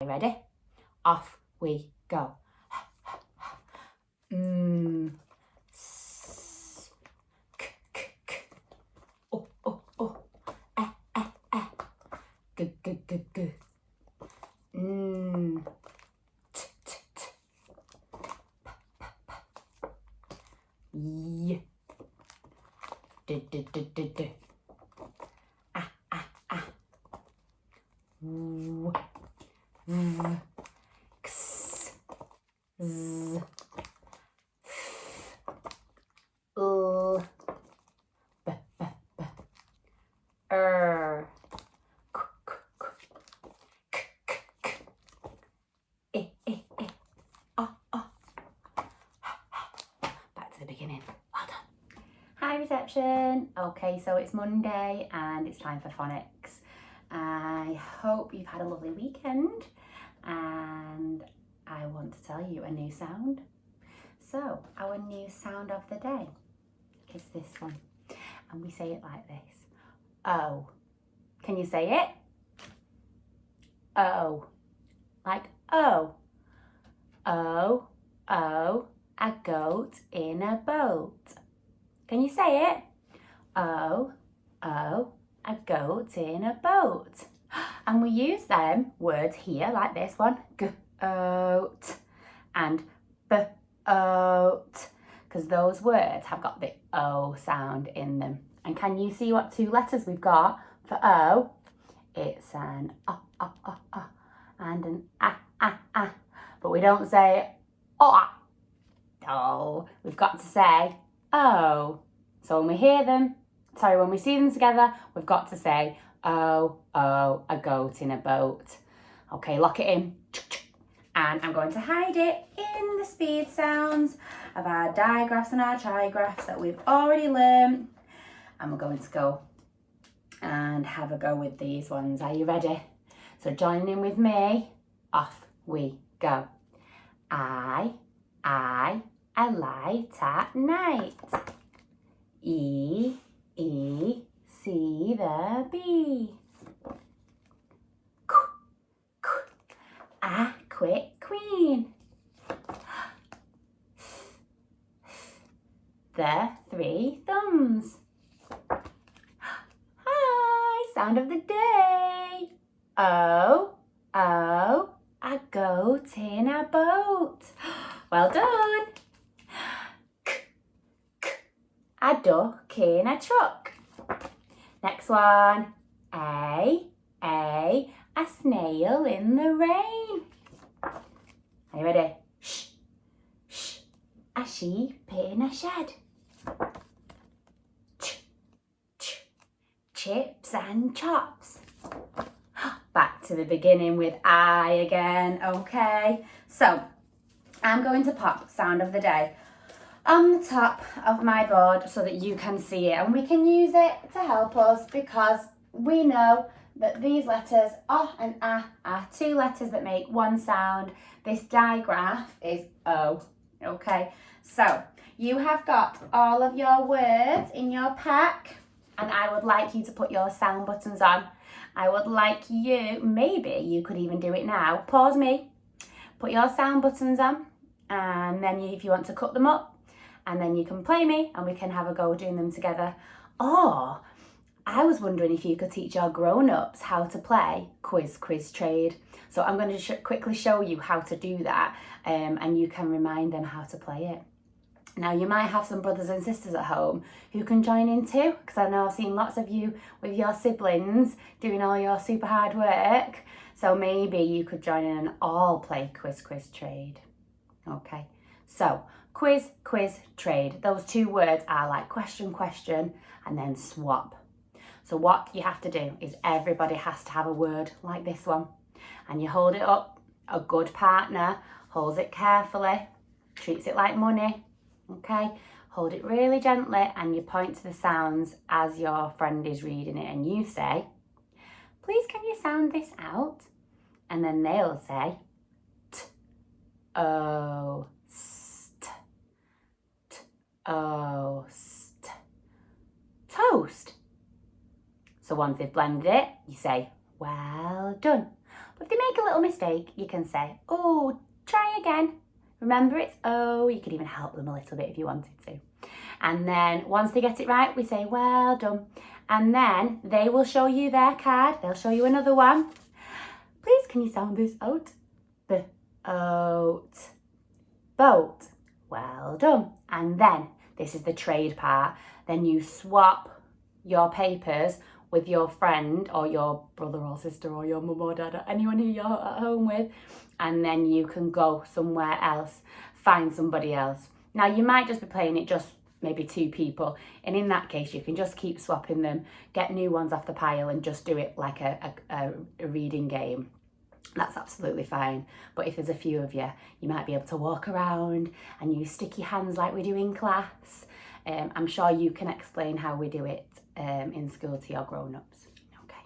Ready? Off we go. S, k, k, k. Oh, oh, oh. Eh, eh, eh. G, g, g, g. T, t, t. P, p, p. Y. D, d, d, d, d. Ah, ah, ah. W, v, x, z, l, b, b, b, k, k, k, k, k, k, I, I, I, oh, oh. Back to the beginning. Well done. Hi reception. Okay, so it's Monday and it's time for phonics. I hope you've had a lovely weekend and I want to tell you a new sound. So our new sound of the day is this one, and we say it like this. Oh. Can you say it? Oh. Like oh. Oh, oh, a goat in a boat. Can you say it? Oh, oh, a goat in a boat. And we use them words here like this one. Goat and boat, because those words have got the O sound in them. And can you see what two letters we've got for O? It's an and an ah. But we don't say oh. No, we've got to say oh. So when we hear them, when we see them together, we've got to say oh, oh, a goat in a boat. Okay, lock it in. And I'm going to hide it in the speed sounds of our digraphs and our trigraphs that we've already learned. And we're going to go and have a go with these ones. Are you ready? So join in with me. Off we go. I light at night. E, see the bee. A quick queen. The three thumbs. Hi, sound of the day. Oh, a goat in a boat. Well done. A duck in a truck. Next one. A snail in the rain. Are you ready? Shh, a sheep in a shed. Chips and chops. Back to the beginning with I again, okay? So, I'm going to pop sound of the day on the top of my board so that you can see it, and we can use it to help us because we know that these letters O and A are two letters that make one sound. This digraph is O, okay? So, you have got all of your words in your pack, and I would like you to put your sound buttons on. I would like you, maybe you could even do it now. Pause me, put your sound buttons on, and then if you want to cut them up, and then you can play me and we can have a go doing them together. Or I was wondering if you could teach your grown-ups how to play quiz trade. So I'm going to quickly show you how to do that, and you can remind them how to play it. Now, you might have some brothers and sisters at home who can join in too, because I know I've seen lots of you with your siblings doing all your super hard work. So maybe you could join in and all play quiz trade. Okay, so quiz trade. Those two words are like question, and then swap. So what you have to do is everybody has to have a word like this one. And you hold it up. A good partner holds it carefully, treats it like money. Okay, hold it really gently and you point to the sounds as your friend is reading it, and you say, please can you sound this out? And then they'll say, t, o, st, t, o, st, toast. So once they've blended it, you say, well done. If they make a little mistake, you can say, oh, try again. Remember, it's oh. You could even help them a little bit if you wanted to. And then once they get it right, we say, well done. And then they will show you their card. They'll show you another one. Please, can you sound this out? Boat. Boat. Well done. And then, this is the trade part. Then you swap your papers with your friend or your brother or sister or your mum or dad or anyone who you're at home with. And then you can go somewhere else, find somebody else. Now, you might just be playing it just maybe 2 people. And in that case, you can just keep swapping them, get new ones off the pile and just do it like a reading game. That's absolutely fine. But if there's a few of you, you might be able to walk around and use sticky hands like we do in class. I'm sure you can explain how we do it in school to your grown-ups. Okay.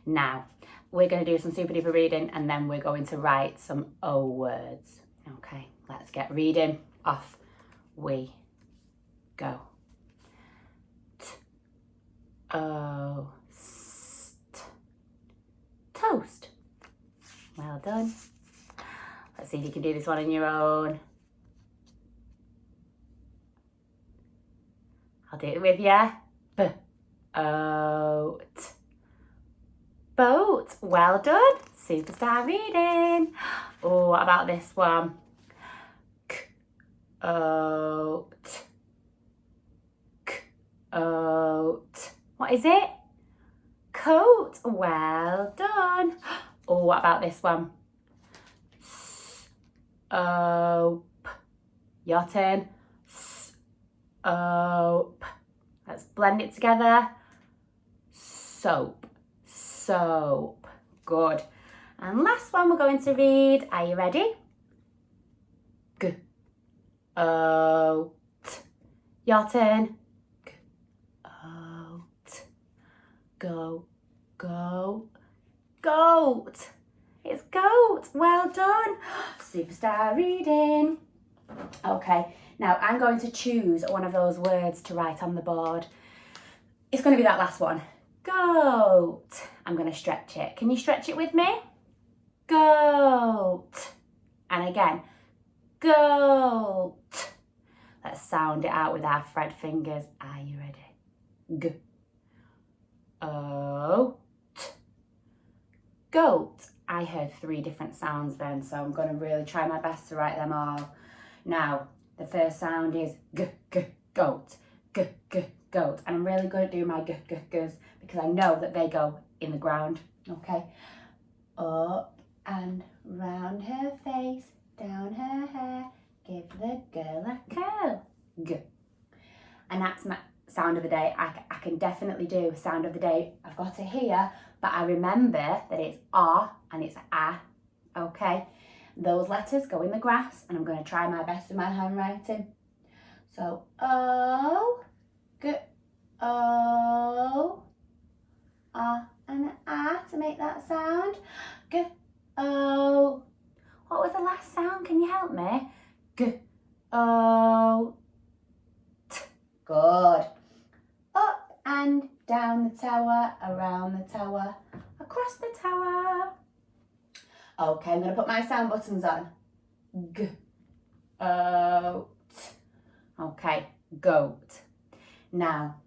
Now, we're going to do some super duper reading and then we're going to write some O words. Okay, let's get reading. Off we go. Toast. Well done. Let's see if you can do this one on your own. I'll do it with you. Boat. Boat. Well done. Superstar reading. Oh, what about this one? Coat. Coat. What is it? Coat. Well done. Oh, what about this one? Soap. Your turn. Soap. Let's blend it together. Soap. Soap. Good. And last one we're going to read. Are you ready? Goat. Your turn. Goat. Go. Go. Goat. It's goat. Well done. Superstar reading. Okay, now I'm going to choose one of those words to write on the board. It's going to be that last one. Goat. I'm going to stretch it. Can you stretch it with me? Goat. And again, goat. Let's sound it out with our fret fingers. Are you ready? Goat. Goat. I heard 3 different sounds then, so I'm going to really try my best to write them all. Now, the first sound is goat. Goat. And I'm really good at doing my g's because I know that they go in the ground. Okay. Up and round her face, down her hair, give the girl a curl. G. And that's my sound of the day. I can definitely do sound of the day. I've got it here, but I remember that it's R and it's A. Okay. Those letters go in the grass and I'm going to try my best with my handwriting. So, O, G, O, R and A to make that sound. G, O. What was the last sound? Can you help me? G, O, T. Good. Up and down the tower, around the tower, across the tower. Okay, I'm going to put my sound buttons on. G, O, T. Okay, goat. Now,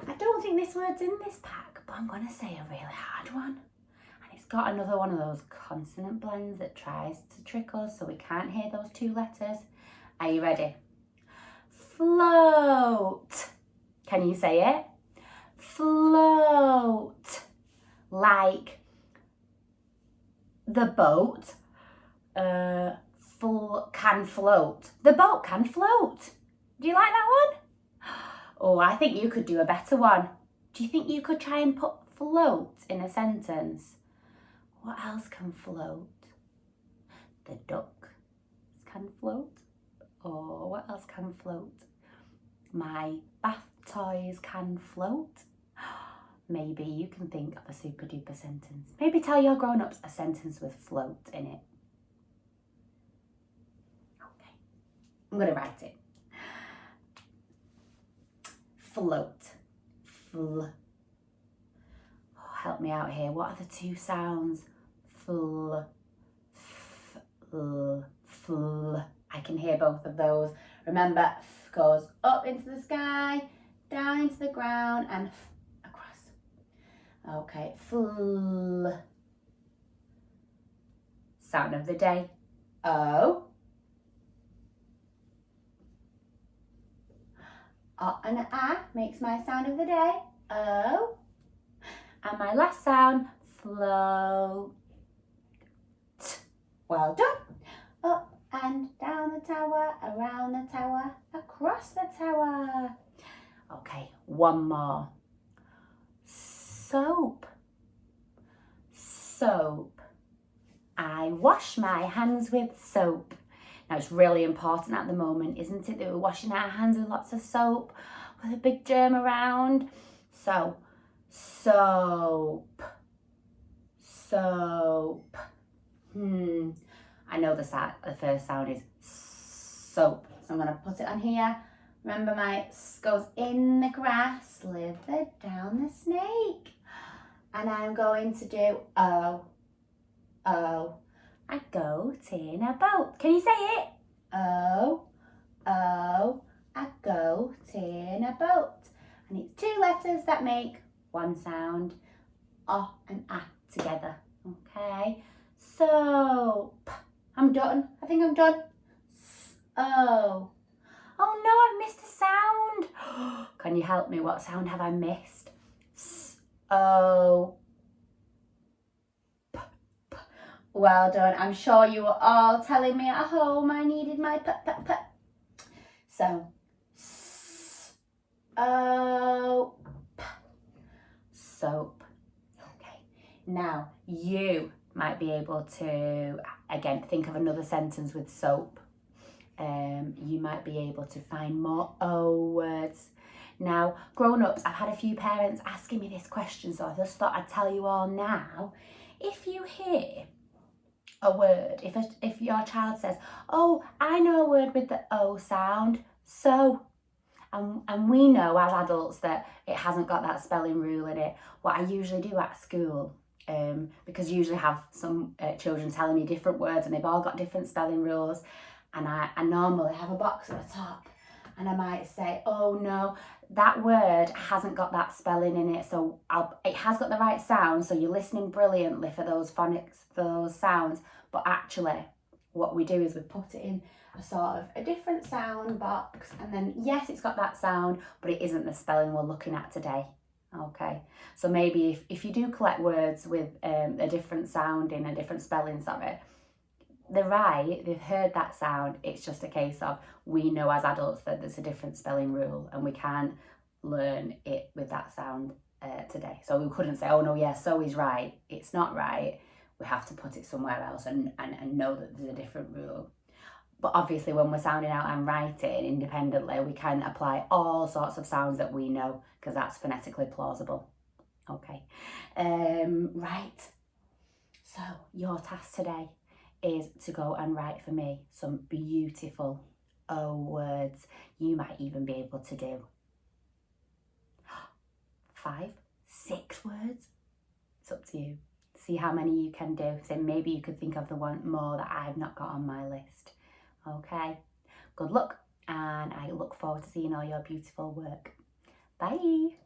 I don't think this word's in this pack, but I'm going to say a really hard one. And it's got another one of those consonant blends that tries to trick us so we can't hear those 2 letters. Are you ready? Float. Can you say it? Float. Like the boat can float. The boat can float. Do you like that one? Oh, I think you could do a better one. Do you think you could try and put float in a sentence? What else can float? The duck can float. Or what else can float? My bath toys can float. Maybe you can think of a super duper sentence. Maybe tell your grown-ups a sentence with float in it. Okay, I'm going to write it. Float. Oh, help me out here. What are the 2 sounds? fl, fl. I can hear both of those. Remember, f goes up into the sky, down into the ground, and f across. Okay, fl. Sound of the day, O. And an A makes my sound of the day, O. And my last sound, float. Well done. Up and down the tower, around the tower, across the tower. Okay, one more. Soap. Soap. I wash my hands with soap. Now it's really important at the moment, isn't it, that we're washing our hands with lots of soap, with a big germ around. So, soap. Soap. I know the first sound is soap. So I'm going to put it on here. Remember, my S goes in the grass, slither down the snake. And I'm going to do O. O. A goat in a boat. Can you say it? O. O. A goat in a boat. And it's two letters that make one sound. O and A together. Okay. Soap. I'm done. I think I'm done. S-O. Oh no, I've missed a sound. Can you help me? What sound have I missed? S-O. P. Well done. I'm sure you were all telling me at home I needed my p. So, S-O. P. Soap. Okay. Now, you might be able to, again, think of another sentence with soap. You might be able to find more O words. Now, grown-ups, I've had a few parents asking me this question, so I just thought I'd tell you all now. If you hear a word, if your child says, oh, I know a word with the O sound, so, and we know as adults that it hasn't got that spelling rule in it, what I usually do at school, because you usually have some children telling me different words and they've all got different spelling rules, and I normally have a box at the top and I might say, oh no, that word hasn't got that spelling in it, so it has got the right sound, so you're listening brilliantly for those phonics, for those sounds, but actually what we do is we put it in a sort of a different sound box, and then yes, it's got that sound, but it isn't the spelling we're looking at today. Okay, so maybe if you do collect words with a different sound in a different spelling, they're right, they've heard that sound, it's just a case of we know as adults that there's a different spelling rule and we can't learn it with that sound today. So we couldn't say, oh no, yeah, so is right. It's not right. We have to put it somewhere else and know that there's a different rule. But obviously when we're sounding out and writing independently, we can apply all sorts of sounds that we know because that's phonetically plausible. Okay, right. So your task today is to go and write for me some beautiful O words. You might even be able to do 5, 6 words. It's up to you. See how many you can do. So maybe you could think of the one more that I've not got on my list. Okay, good luck, and I look forward to seeing all your beautiful work. Bye.